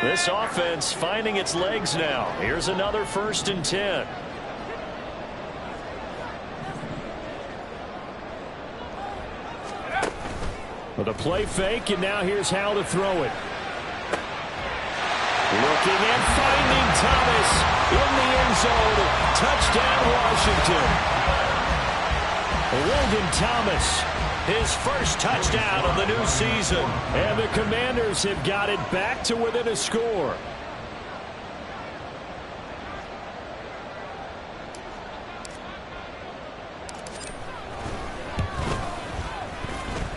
This offense finding its legs now. Here's another 1st and 10. With a play fake, and now here's how to throw it. Looking and finding Thomas in the end zone. Touchdown, Washington. Logan Thomas, his first touchdown of the new season. And the Commanders have got it back to within a score.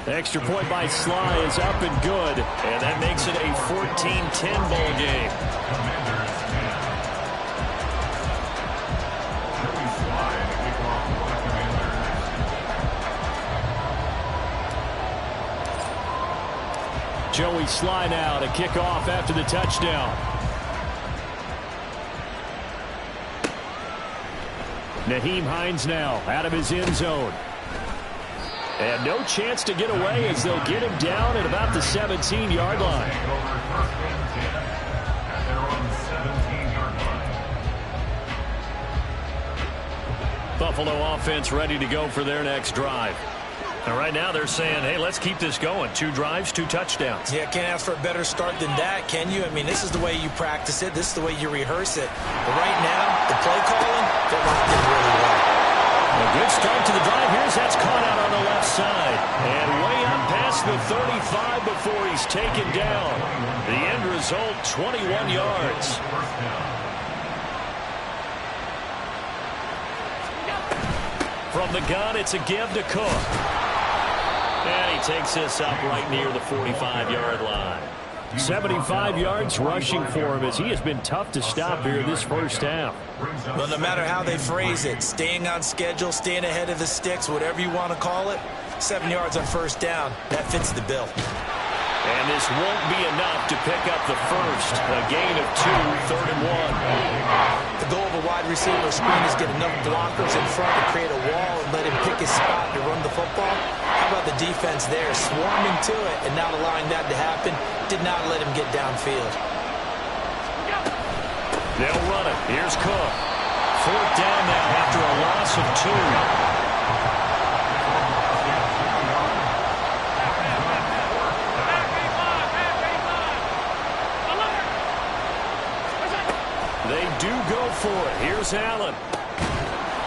Extra point by Sly is up and good, and that makes it a 14-10 ball game. Joey Sly now to kick off after the touchdown. Nyheim Hines now out of his end zone. And no chance to get away as they'll get him down at about the 17-yard line. Buffalo offense ready to go for their next drive. And right now they're saying, hey, let's keep this going. 2 drives, 2 touchdowns. Yeah, can't ask for a better start than that, can you? I mean, this is the way you practice it. This is the way you rehearse it. But right now, the play calling, they're locked in really well. A good start to the drive. Here's that's caught out on the left side. And way up past the 35 before he's taken down. The end result, 21 yards. From the gun, it's a give to Cook. And he takes this up right near the 45-yard line. 75 yards rushing for him as he has been tough to stop here this first half. Well, no matter how they phrase it, staying on schedule, staying ahead of the sticks, whatever you want to call it, 7 yards on first down, that fits the bill. And this won't be enough to pick up the first. A gain of 2, 3rd and 1. The goal of a wide receiver screen is get enough blockers in front to create a wall and let him pick his spot to run the football. How about the defense there, swarming to it and not allowing that to happen? Did not let him get downfield. They'll run it. Here's Cook. 4th down now after a loss of 2. They do go for it. Here's Allen.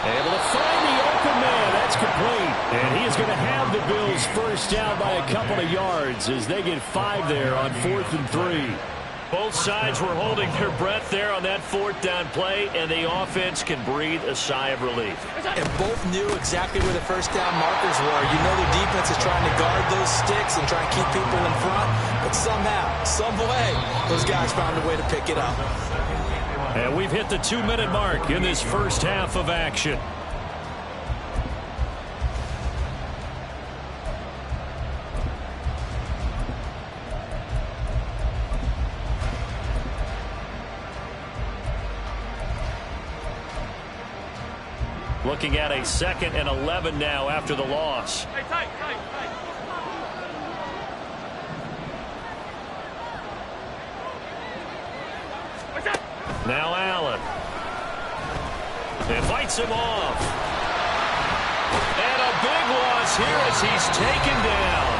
Able to find the open man. That's complete. And he is going to have the Bills first down by a couple of yards as they get 5 there on 4th and 3. Both sides were holding their breath there on that 4th down play, and the offense can breathe a sigh of relief. And both knew exactly where the first down markers were. You know the defense is trying to guard those sticks and try and keep people in front, but somehow, some way, those guys found a way to pick it up. And we've hit the 2-minute mark in this first half of action. Looking at a 2nd and 11 now after the loss. Hey, tight. Now Allen. And fights him off. And a big loss here as he's taken down.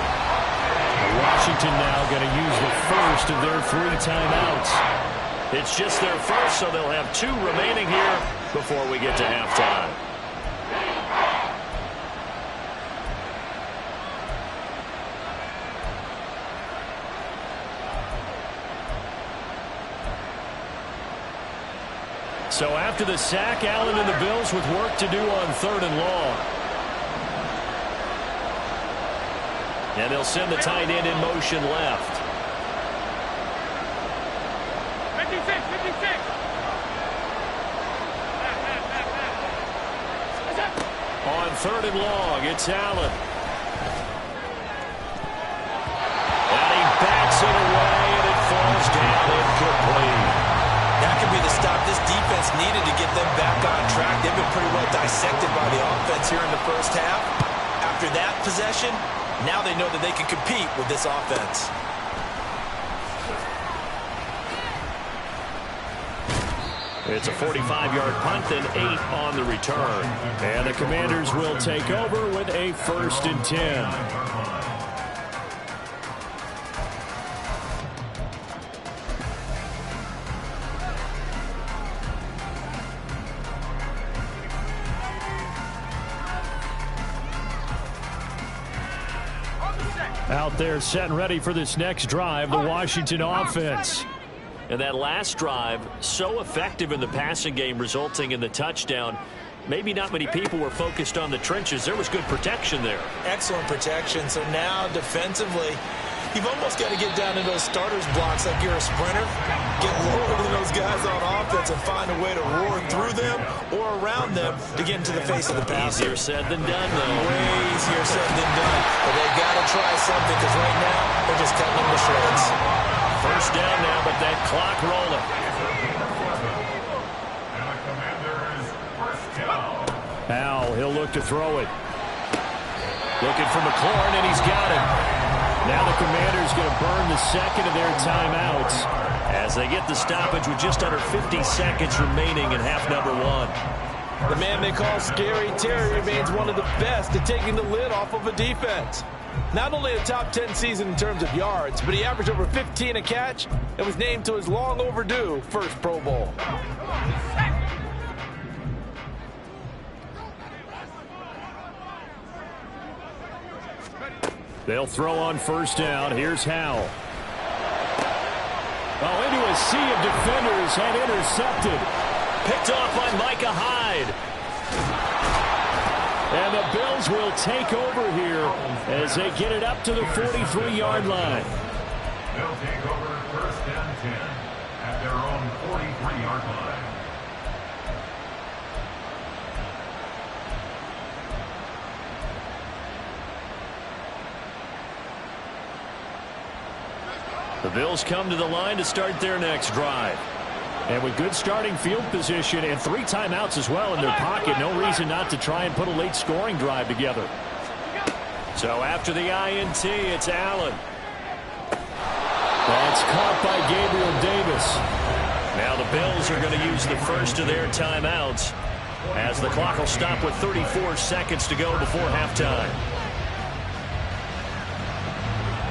Washington now going to use the first of their 3 timeouts. It's just their first, so they'll have 2 remaining here before we get to halftime. So after the sack, Allen and the Bills with work to do on 3rd and long. And they'll send the tight end in motion left. 56. On 3rd and long, it's Allen. And he backs it away, and it falls down incomplete. That could be the stop this defense needed to get them back on track. They've been pretty well dissected by the offense here in the first half. After that possession, now they know that they can compete with this offense. It's a 45-yard punt, then 8 on the return. And the Commanders will take over with a 1st and 10. Out there set and ready for this next drive, the Washington offense. And that last drive, so effective in the passing game, resulting in the touchdown. Maybe not many people were focused on the trenches. There was good protection there. Excellent protection. So now defensively, you've almost got to get down to those starters blocks like you're a sprinter. Get lower than those guys on offense and find a way to roar through them or around them to get into the face of the pass. Easier said than done, though. Way easier said than done. But they've got to try something because right now they're just cutting them to shreds. 1st down now, but that clock rolling. Now he'll look to throw it. Looking for McLaurin, and he's got it. Now the Commanders going to burn the second of their timeouts as they get the stoppage with just under 50 seconds remaining in half number 1. The man they call Scary Terry remains one of the best at taking the lid off of a defense. Not only a top 10 season in terms of yards, but he averaged over 15 a catch and was named to his long overdue first Pro Bowl. They'll throw on 1st down. Here's Howell. Oh, into a sea of defenders and intercepted. Picked off by Micah Hyde. And the Bills will take over here as they get it up to the 43-yard line. They'll take over 1st and 10 at their own 43-yard line. The Bills come to the line to start their next drive. And with good starting field position and 3 timeouts as well in their pocket, no reason not to try and put a late scoring drive together. So after the INT, it's Allen. That's caught by Gabriel Davis. Now the Bills are going to use the first of their timeouts as the clock will stop with 34 seconds to go before halftime.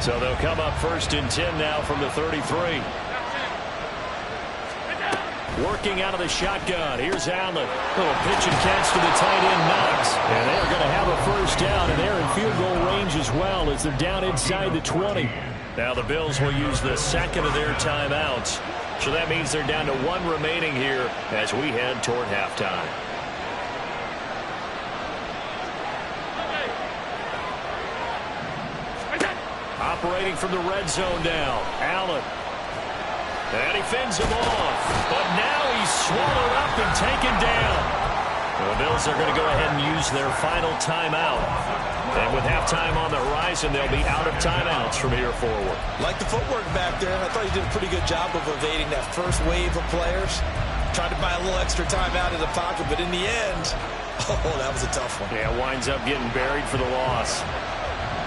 So they'll come up 1st and 10 now from the 33. Working out of the shotgun. Here's Allen. Little pitch and catch to the tight end, Knox. And they're going to have a 1st down, and they're in field goal range as well as they're down inside the 20. Now the Bills will use the second of their timeouts. So that means they're down to 1 remaining here as we head toward halftime. Operating from the red zone now. Allen. And he fends him off. But now he's swallowed up and taken down. The Bills are going to go ahead and use their final timeout. And with halftime on the horizon, they'll be out of timeouts from here forward. Like the footwork back there, I thought he did a pretty good job of evading that first wave of players. Tried to buy a little extra time out of the pocket, but in the end, oh, that was a tough one. Yeah, winds up getting buried for the loss.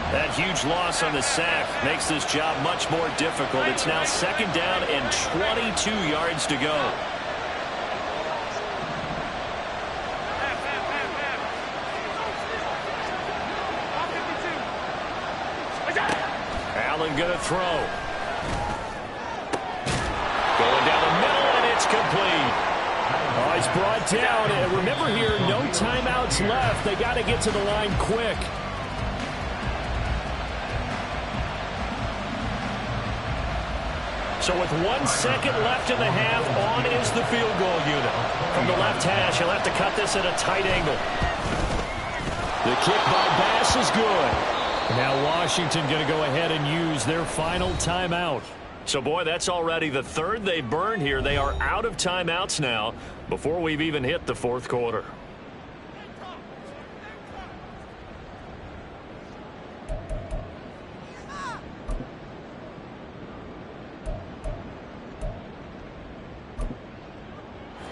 That huge loss on the sack makes this job much more difficult. It's now 2nd down and 22 yards to go. Allen going to throw. Going down the middle, and it's complete. Oh, he's brought down. And remember here, no timeouts left. They got to get to the line quick. So with 1 second left in the half, on is the field goal unit. From the left hash, he'll have to cut this at a tight angle. The kick by Bass is good. Now Washington going to go ahead and use their final timeout. So, boy, that's already the 3rd they burned here. They are out of timeouts now before we've even hit the 4th quarter.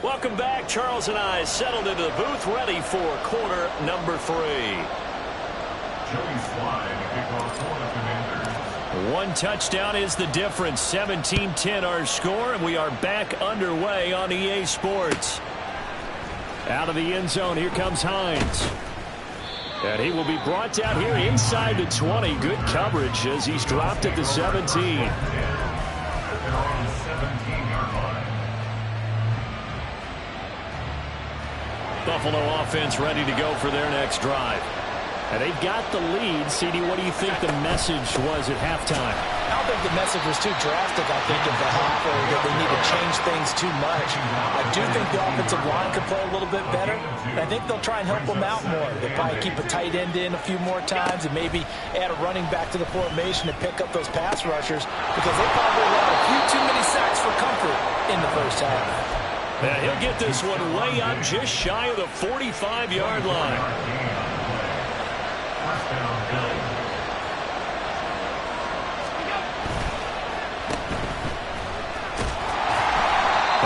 Welcome back. Charles and I settled into the booth, ready for quarter number 3. Joey Slye to kick off for the Commanders. One touchdown is the difference. 17-10 our score, and we are back underway on EA Sports. Out of the end zone, here comes Hines. And he will be brought down here inside the 20. Good coverage as he's dropped at the 17. Buffalo offense ready to go for their next drive. And they've got the lead. CD, what do you think the message was at halftime? I don't think the message was too drastic, I think, at the half, or that they need to change things too much. I do think the offensive line could play a little bit better, and I think they'll try and help them out more. They'll probably keep a tight end in a few more times and maybe add a running back to the formation to pick up those pass rushers, because they probably allowed a few too many sacks for comfort in the first half. Yeah, he'll get this one way up just shy of the 45-yard line.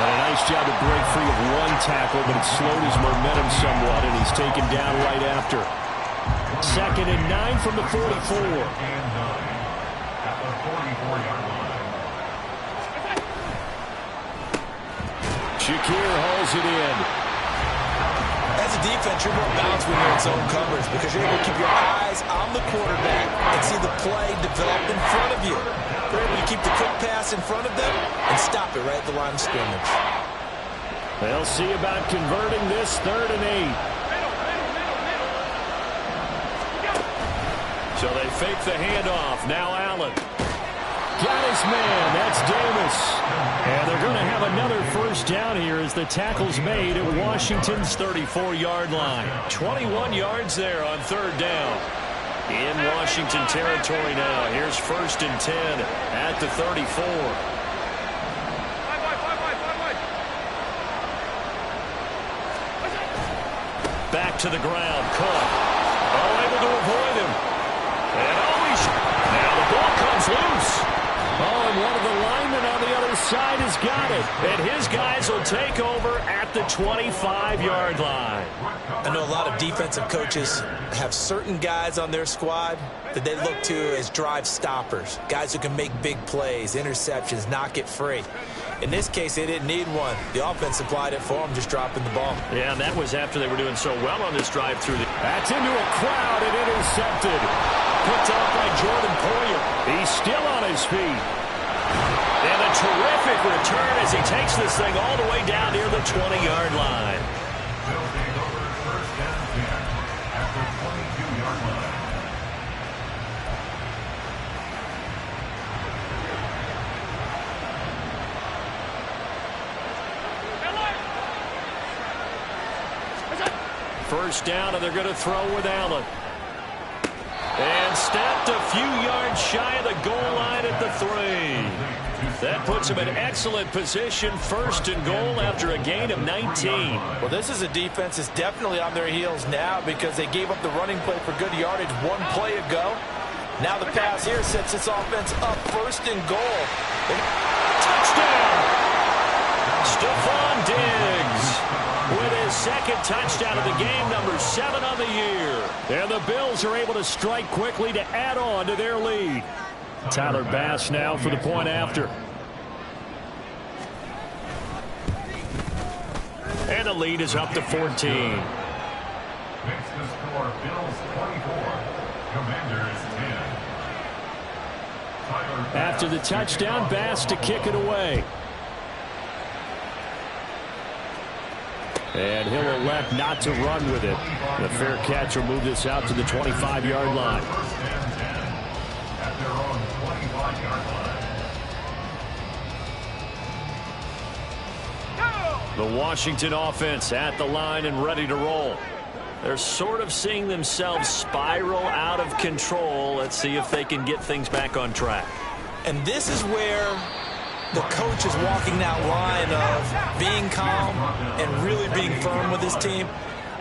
And a nice job to break free of one tackle, but it slowed his momentum somewhat, and he's taken down right after. 2nd and 9 from the 44. Shakir hauls it in. As a defense, you're more balanced when you're in zone coverage because you're able to keep your eyes on the quarterback and see the play develop in front of you. You're able to keep the quick pass in front of them and stop it right at the line of scrimmage. They'll see about converting this 3rd and 8. So they fake the handoff. Now Allen. Got his man. That's Davis. And they're going to have another first down here as the tackle's made at Washington's 34-yard line. 21 yards there on 3rd down. In Washington territory now. Here's 1st and 10 at the 34. Back to the ground. Cook. Oh, able to avoid him. And now the ball comes loose. Oh, and one of the linemen on the other side has got it. And his guys will take over at the 25-yard line. I know a lot of defensive coaches have certain guys on their squad that they look to as drive stoppers, guys who can make big plays, interceptions, knock it free. In this case, they didn't need one. The offense supplied it for them, just dropping the ball. Yeah, and that was after they were doing so well on this drive through. That's into a crowd and intercepted. Picked up by Jordan Poyer. He's still on his feet. And a terrific return as he takes this thing all the way down near the 20-yard line. First down, and they're going to throw with Allen. And stepped a few yards shy of the goal line at the 3. That puts him in excellent position, 1st and goal after a gain of 19. Well, this is a defense that's definitely on their heels now because they gave up the running play for good yardage one play ago. Now the pass here sets this offense up 1st and goal. Touchdown! Stephon Diggs with his 2nd touchdown of the game, number 7 on the year. And the Bills are able to strike quickly to add on to their lead. Tyler Bass now for the point after. And the lead is up to 14. Makes the score Bills 24, Commanders 10. After the touchdown, Bass to kick it away. And he'll elect not to run with it. The fair catch will move this out to the 25-yard line. At their own 25-yard line. The Washington offense at the line and ready to roll. They're sort of seeing themselves spiral out of control. Let's see if they can get things back on track. And this is where the coach is walking that line of being calm and really being firm with his team.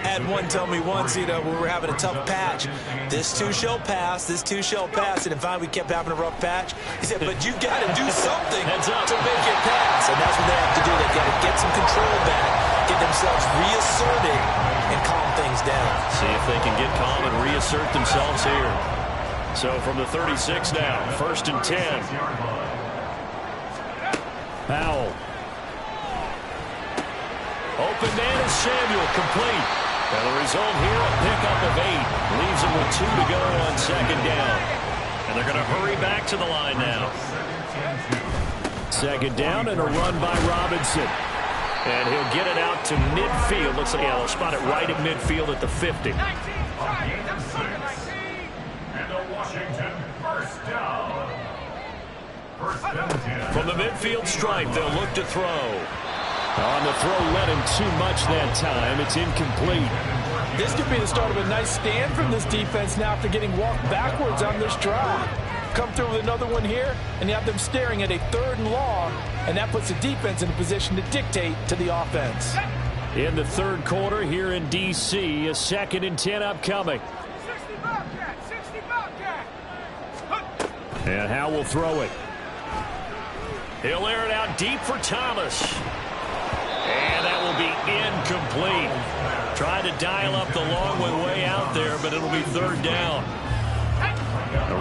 I had one tell me once, when we were having a tough patch, this too shall pass, this too shall pass. And finally we kept having a rough patch. He said, but you got to do something to make it pass. And that's what they have to do. They've got to get some control back, get themselves reasserted, and calm things down. See if they can get calm and reassert themselves here. So from the 36 now, 1st and 10. Powell. Open man is Samuel, complete. And the result here, a pickup of 8. Leaves him with 2 to go on 2nd down. And they're going to hurry back to the line now. 2nd down and a run by Robinson. And he'll get it out to midfield. Looks like, yeah, they'll spot it right at midfield at the 50. And a Washington first down. 1st and 10. From the midfield stripe, they'll look to throw. On the throw, led him too much that time. It's incomplete. This could be the start of a nice stand from this defense now after getting walked backwards on this drive. Come through with another one here, and you have them staring at a 3rd and long, and that puts the defense in a position to dictate to the offense. In the 3rd quarter here in D.C., a 2nd and 10 upcoming. 60 Bobcat, 60 Bobcat. And Howe will throw it. He'll air it out deep for Thomas. And that will be incomplete. Tried to dial up the long way out there, but it'll be 3rd down.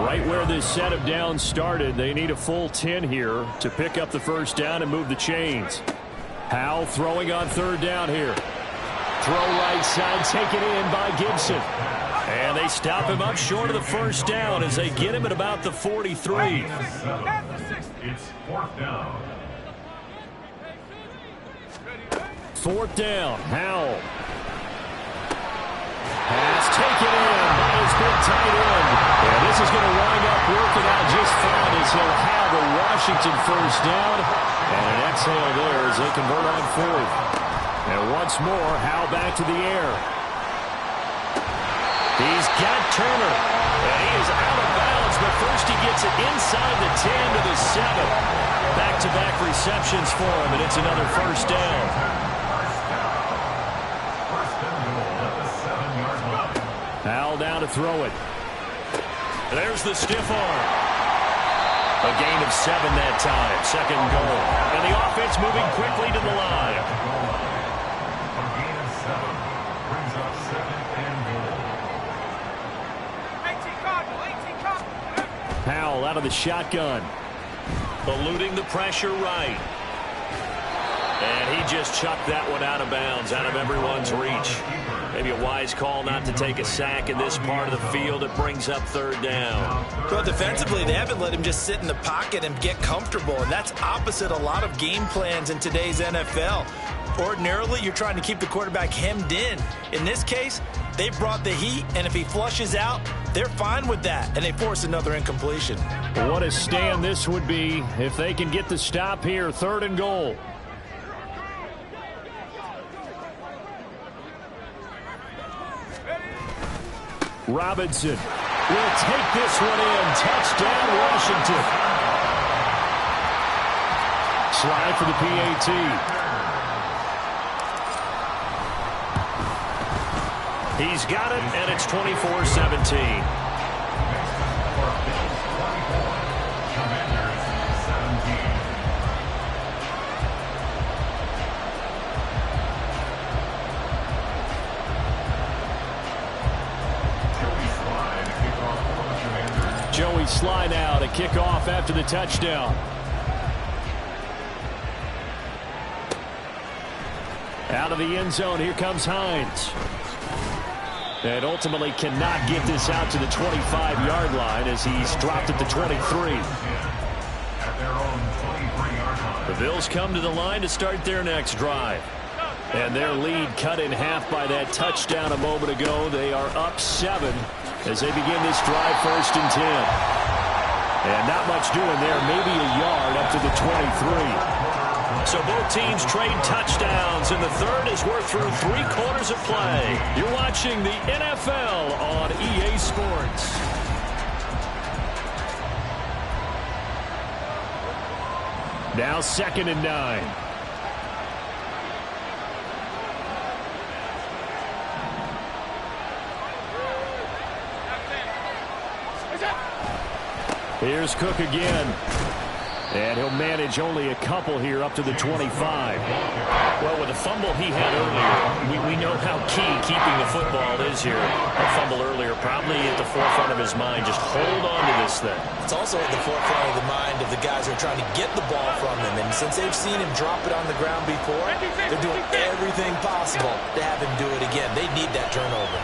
Right where this set of downs started, they need a full 10 here to pick up the 1st down and move the chains. Howe throwing on 3rd down here. Throw right side, taken in by Gibson. And they stop him up short of the 1st down as they get him at about the 43. It's 4th down. 4th down, Howell. Pass taken in by his big tight end. And this is going to wind up working out just fine as he'll have a Washington 1st down. And an exhale there as they convert on 4th. And once more, Howell back to the air. He's got Turner. And he is out of bounds, but first he gets it inside the 10 to the 7. Back-to-back receptions for him, and it's another 1st down. Howell down to throw it. There's the stiff arm. A gain of 7 that time. 2nd goal. And the offense moving quickly to the line. A gain of 7 brings up 2nd and goal. Howell out of the shotgun. Eluding the pressure right. And he just chucked that one out of bounds, out of everyone's reach. Maybe a wise call not to take a sack in this part of the field. It brings up 3rd down. Well, defensively, they haven't let him just sit in the pocket and get comfortable, and that's opposite a lot of game plans in today's NFL. Ordinarily, you're trying to keep the quarterback hemmed in. In this case, they brought the heat, and if he flushes out, they're fine with that, and they force another incompletion. What a stand this would be if they can get the stop here. 3rd and goal. Robinson will take this one in. Touchdown, Washington. Slide for the PAT. He's got it, and it's 24-17. Joey Sly now to kick off after the touchdown. Out of the end zone, here comes Hines. And ultimately cannot get this out to the 25-yard line as he's dropped at the 23. The Bills come to the line to start their next drive. And their lead cut in half by that touchdown a moment ago. They are up 7 as they begin this drive, 1st and 10. And not much doing there, maybe a yard up to the 23. So both teams trade touchdowns in the 3rd as we're through 3 quarters of play. You're watching the NFL on EA Sports. Now 2nd and 9. Here's Cook again. And he'll manage only a couple here up to the 25. Well, with the fumble he had earlier, we know how key keeping the football is here. That fumble earlier probably at the forefront of his mind. Just hold on to this thing. It's also at the forefront of the mind of the guys who are trying to get the ball from him. And since they've seen him drop it on the ground before, they're doing everything possible to have him do it again. They need that turnover.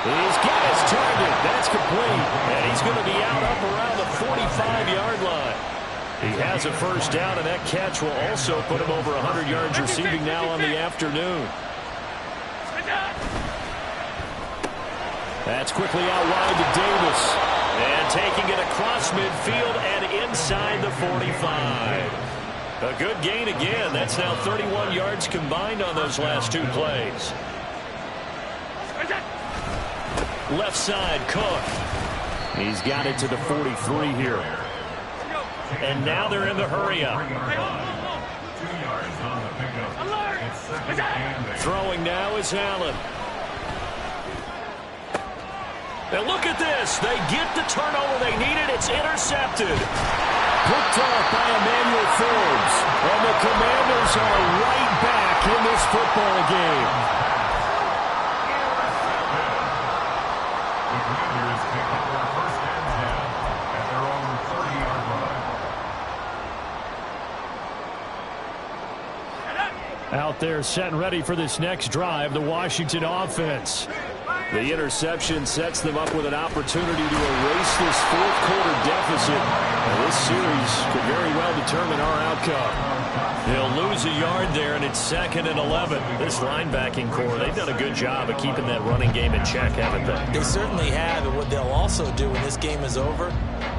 He's got his target. That's complete. And he's going to be out up around the 45-yard line. He has a first down, and that catch will also put him over 100 yards receiving now on the afternoon. That's quickly out wide to Davis. And taking it across midfield and inside the 45. A good gain again. That's now 31 yards combined on those last two plays. Left side, Cook. He's got it to the 43 here. And now they're in the hurry-up. Throwing now is Allen. And look at this. They get the turnover they needed. It's intercepted. Picked off by Emmanuel Forbes. And the Commanders are right back in this football game. Out there set and ready for this next drive, the Washington offense. The interception sets them up with an opportunity to erase this fourth-quarter deficit. And this series could very well determine our outcome. They'll lose a yard there, and it's 2nd and 11. This linebacking core, they've done a good job of keeping that running game in check, haven't they? They certainly have, and what they'll also do when this game is over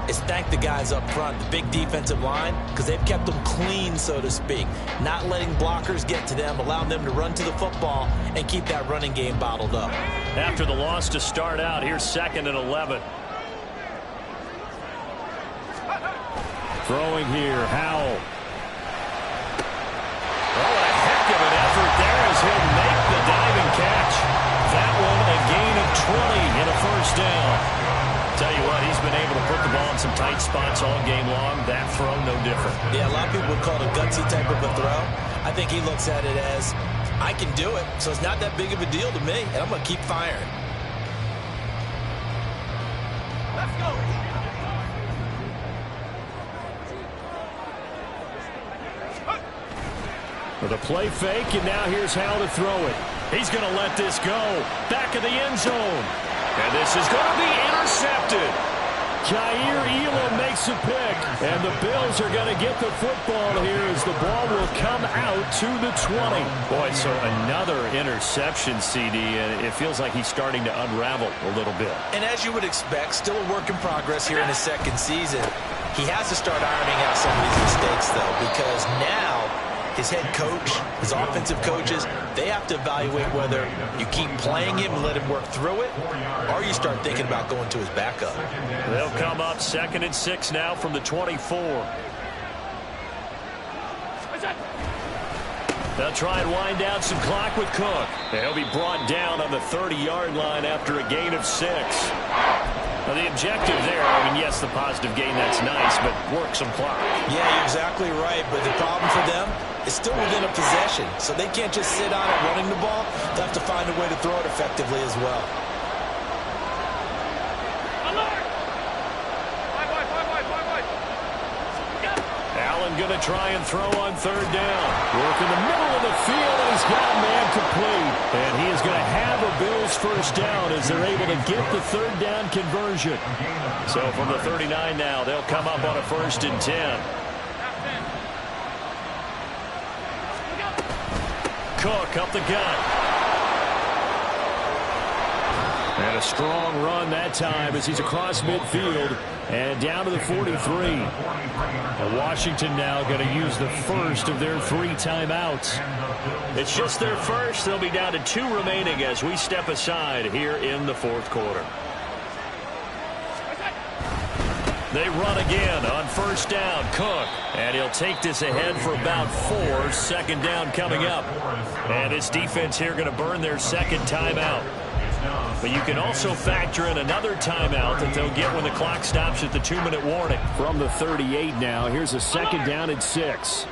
is thank the guys up front, the big defensive line, because they've kept them clean, so to speak. Not letting blockers get to them, allowing them to run to the football and keep that running game bottled up. After the loss to start out, here's 2nd and 11. Throwing here, Howell. Oh, a heck of an effort there as he'll make the diving catch. That one a gain of 20 and a first down. Tell you what, he's been able to put the ball in some tight spots all game long. That throw, no different. Yeah, a lot of people would call it a gutsy type of a throw. I think he looks at it as, I can do it, so it's not that big of a deal to me, and I'm going to keep firing. Let's go. With a play fake, and now here's how to throw it. He's going to let this go. Back of the end zone. And this is going to be intercepted. Jair Elam makes a pick. And the Bills are going to get the football here as the ball will come out to the 20. Boy, so another interception, CD, and it feels like he's starting to unravel a little bit. And as you would expect, still a work in progress here in his second season. He has to start ironing out some of these mistakes, though, because now his head coach, his offensive coaches, they have to evaluate whether you keep playing him and let him work through it, or you start thinking about going to his backup. They'll come up 2nd and 6 now from the 24. They'll try and wind down some clock with Cook. He'll be brought down on the 30-yard line after a gain of 6. Now, the objective there, I mean, yes, the positive gain, that's nice, but work some clock. Yeah, you're exactly right, but the problem for them is still within a possession, so they can't just sit on it running the ball. They'll have to find a way to throw it effectively as well. Allen going to try and throw on 3rd down. Work in the middle of the field, and he's got a man complete. And he is going to have a Bills first down as they're able to get the 3rd down conversion. So from the 39 now, they'll come up on a 1st and 10. Cook up the gut. And a strong run that time as he's across midfield and down to the 43. And Washington now going to use the first of their 3 timeouts. It's just their first. They'll be down to 2 remaining as we step aside here in the 4th quarter. They run again on 1st down. Cook. And he'll take this ahead for about 4. 2nd down coming up. And his defense here going to burn their 2nd timeout. But you can also factor in another timeout that they'll get when the clock stops at the 2-minute warning. From the 38 now, here's a 2nd down and 6.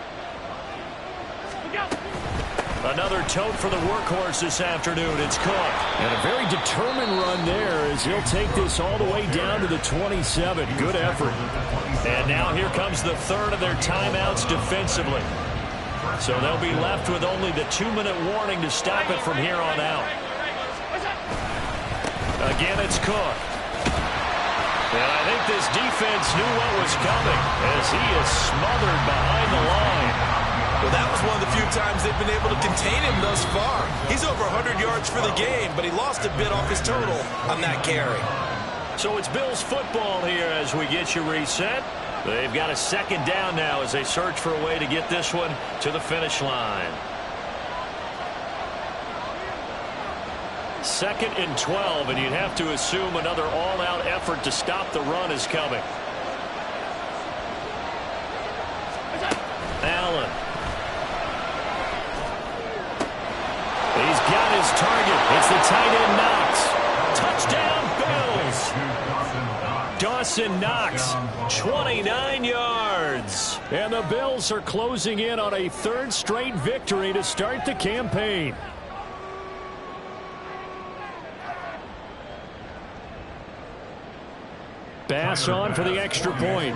Another tote for the workhorse this afternoon. It's Cook. And a very determined run there as he'll take this all the way down to the 27. Good effort. And now here comes the 3rd of their timeouts defensively. So they'll be left with only the 2-minute warning to stop it from here on out. Again, it's Cook. And I think this defense knew what was coming as he is smothered behind the line. Well, that was one of the few times they've been able to contain him thus far. He's over 100 yards for the game, but he lost a bit off his total on that carry. So it's Bills football here as we get you reset. They've got a 2nd down now as they search for a way to get this one to the finish line. 2nd and 12, and you'd have to assume another all-out effort to stop the run is coming. Allen. He's got his target. It's the tight end Knox. Touchdown, Bills. Dawson Knox, 29 yards. And the Bills are closing in on a 3rd straight victory to start the campaign. Bass on for the extra point.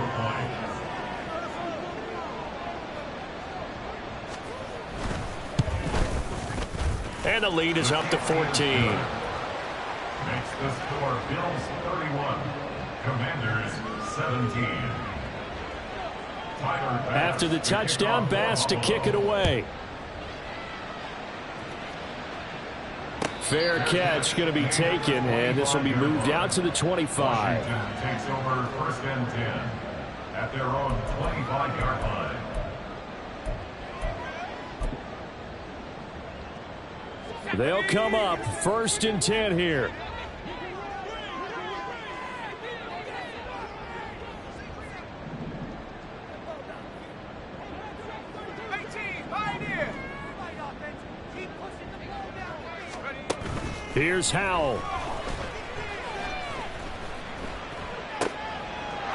And the lead is up to 14. Makes the score Bills 31, Commanders 17. After the touchdown, Bass to kick it away. Fair catch going to be taken, and this will be moved out to the 25. Washington takes over 1st and 10 at their own 25-yard line. They'll come up 1st and 10 here. Here's Howell.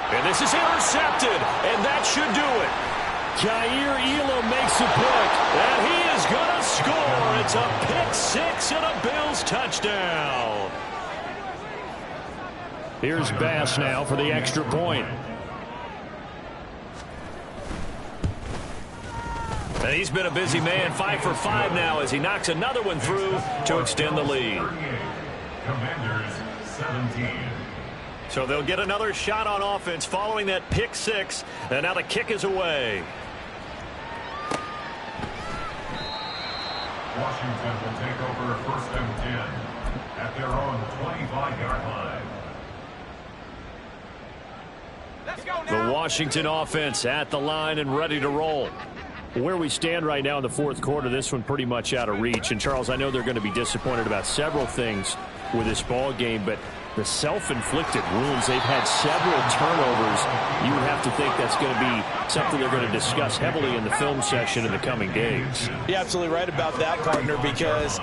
And this is intercepted, and that should do it. Jair Elam makes a pick. And he is going to score. It's a pick 6 and a Bills touchdown. Here's Bass now for the extra point. And he's been a busy man, 5 for 5 now as he knocks another one through to extend the lead. Commanders 17. So they'll get another shot on offense following that pick 6. And now the kick is away. Washington will take over 1st and 10 at their own 25-yard line. Let's go now. The Washington offense at the line and ready to roll. Where we stand right now in the 4th quarter, this one pretty much out of reach. And, Charles, I know they're going to be disappointed about several things with this ball game, but the self-inflicted wounds, they've had several turnovers. You would have to think that's going to be something they're going to discuss heavily in the film session in the coming days. You're absolutely right about that, partner, because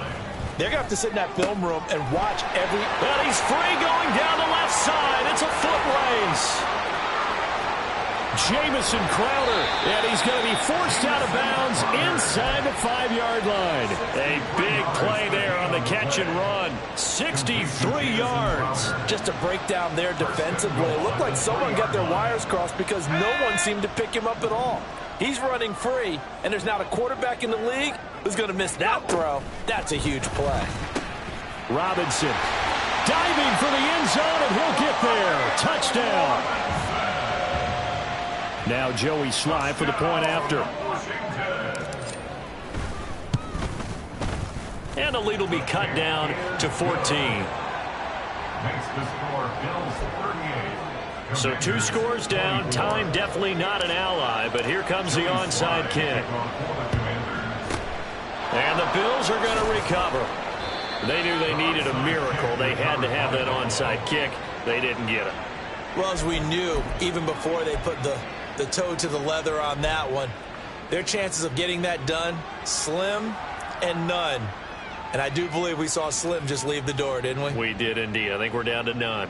they're going to have to sit in that film room and watch every... And he's free going down the left side. It's a foot race. Jamison Crowder, and he's going to be forced out of bounds inside the 5-yard line. A big play there on the catch and run. 63 yards. Just a breakdown there defensively. It looked like someone got their wires crossed because no one seemed to pick him up at all. He's running free, and there's not a quarterback in the league who's going to miss that throw. That's a huge play. Robinson diving for the end zone, and he'll get there. Touchdown. Now Joey Sly for the point after. And the lead will be cut down to 14. Makes the score Bills 38. So 2 scores down. Time definitely not an ally, but here comes the onside kick. And the Bills are going to recover. They knew they needed a miracle. They had to have that onside kick. They didn't get it. Well, as we knew, even before they put the toe to the leather on that one, their chances of getting that done, slim and none. And I do believe we saw Slim just leave the door, didn't we? We did indeed. I think we're down to none.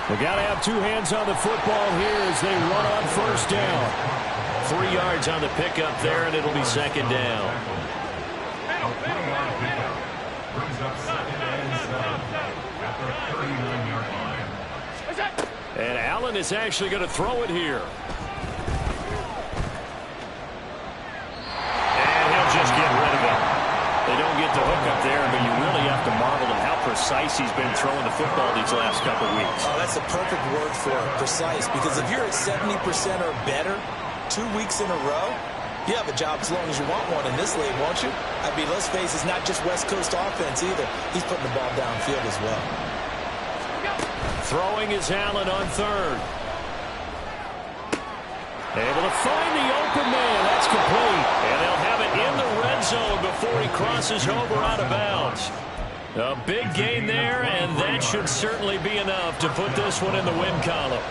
They got to have two hands on the football here as they run on first down. 3 yards on the pickup there, and it'll be second down. A 20-yard pickup brings up second and 7 at the 39-yard line. And Allen is actually going to throw it here. And he'll just get rid of it. They don't get the hook up there, but you really have to marvel at how precise he's been throwing the football these last couple weeks. Oh, that's a perfect word for it, precise. Because if you're at 70% or better 2 weeks in a row, you have a job as long as you want one in this league, won't you? I mean, let's face it, it's not just West Coast offense either. He's putting the ball downfield as well. Throwing is Allen on third. Able to find the open man. That's complete. And they'll have it in the red zone before he crosses over out of bounds. A big gain there, and that should certainly be enough to put this one in the win column.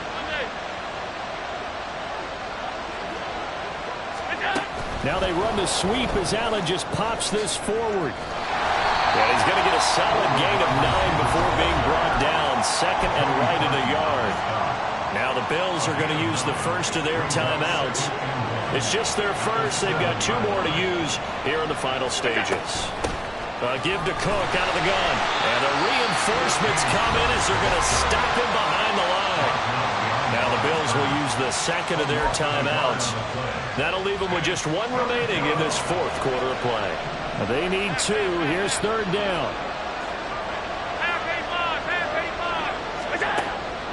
Now they run the sweep as Allen just pops this forward. And he's going to get a solid gain of 9 before being brought down. Second and right at a yard. Now the Bills are going to use the first of their timeouts. It's just their first. They've got 2 more to use here in the final stages. Give to Cook out of the gun. And the reinforcements come in as they're going to stop him behind the line. Now the Bills will use the second of their timeouts. That'll leave them with just 1 remaining in this fourth quarter of play. They need 2. Here's third down.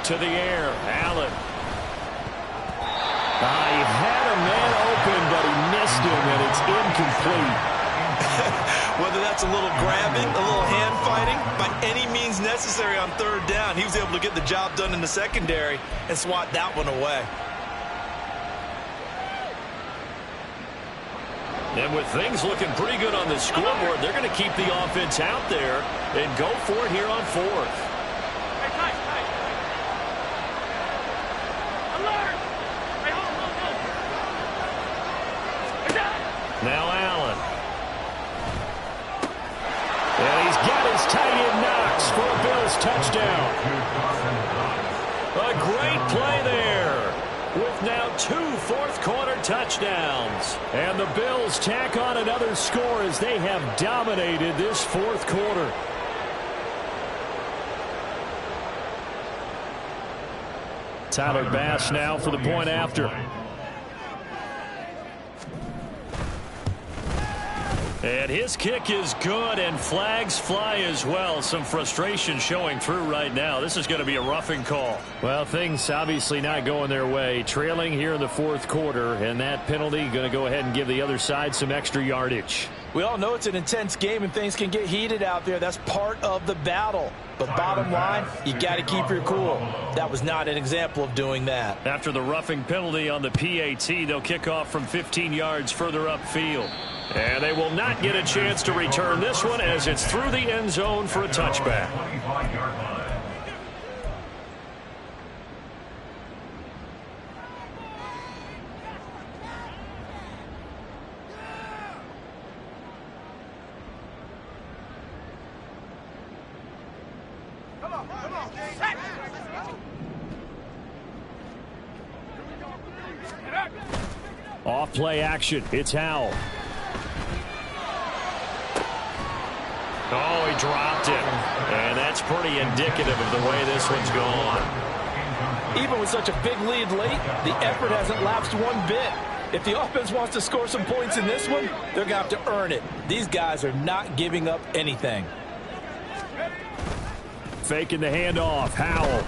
To the air, Allen. He had a man open, but he missed him, and it's incomplete. Whether that's a little grabbing, a little hand fighting, by any means necessary on third down, he was able to get the job done in the secondary and swat that one away. And with things looking pretty good on the scoreboard, they're going to keep the offense out there and go for it here on fourth. Now Allen. And he's got his tight end Knox for a Bills touchdown. A great play there with now 2 fourth-quarter touchdowns. And the Bills tack on another score as they have dominated this fourth quarter. Tyler Bass now for the point after. And his kick is good, and flags fly as well. Some frustration showing through right now. This is going to be a roughing call. Well, things obviously not going their way. Trailing here in the fourth quarter, and that penalty going to go ahead and give the other side some extra yardage. We all know it's an intense game and things can get heated out there. That's part of the battle. But bottom line, you got to keep your cool. That was not an example of doing that. After the roughing penalty on the PAT, they'll kick off from 15 yards further upfield. And they will not get a chance to return this one as it's through the end zone for a touchback. Off play action. It's Howell. Oh, he dropped it. And that's pretty indicative of the way this one's gone. Even with such a big lead late, the effort hasn't lapsed one bit. If the offense wants to score some points in this one, they're going to have to earn it. These guys are not giving up anything. Faking the handoff. Howell.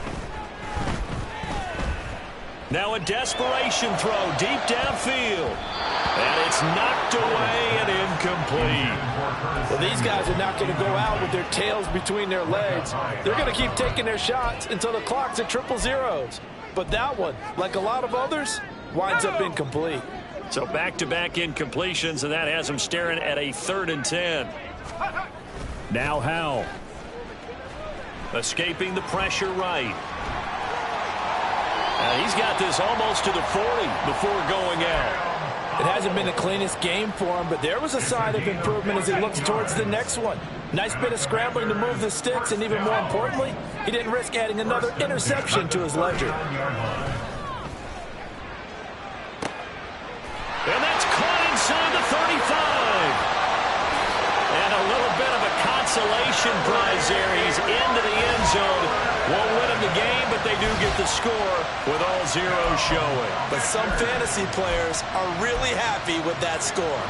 Now a desperation throw deep downfield. And it's knocked away and incomplete. Well, these guys are not going to go out with their tails between their legs. They're going to keep taking their shots until the clock's at triple zeros. But that one, like a lot of others, winds up incomplete. So back-to-back incompletions, and that has him staring at a 3rd and 10. Now Howell. Escaping the pressure right. And he's got this almost to the 40 before going out. It hasn't been the cleanest game for him, but there was a sign of improvement as he looks towards the next one. Nice bit of scrambling to move the sticks, and even more importantly, he didn't risk adding another interception to his ledger. And that's caught inside the 35. And a little bit of a consolation prize there. He's into the end zone. Won't win him the game, but they do get the score with all zeros showing. But some fantasy players are really happy with that score.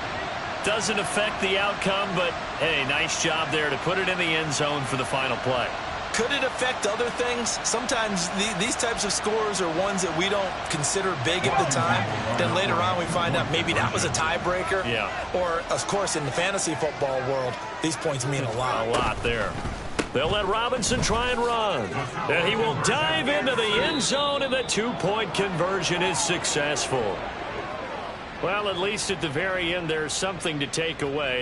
Doesn't affect the outcome, but, hey, nice job there to put it in the end zone for the final play. Could it affect other things? Sometimes these types of scores are ones that we don't consider big at the time. Then later on we find out maybe that was a tiebreaker. Yeah. Or, of course, in the fantasy football world, these points mean a lot. A lot there. They'll let Robinson try and run. And he will dive into the end zone, and the 2-point conversion is successful. Well, at least at the very end, there's something to take away.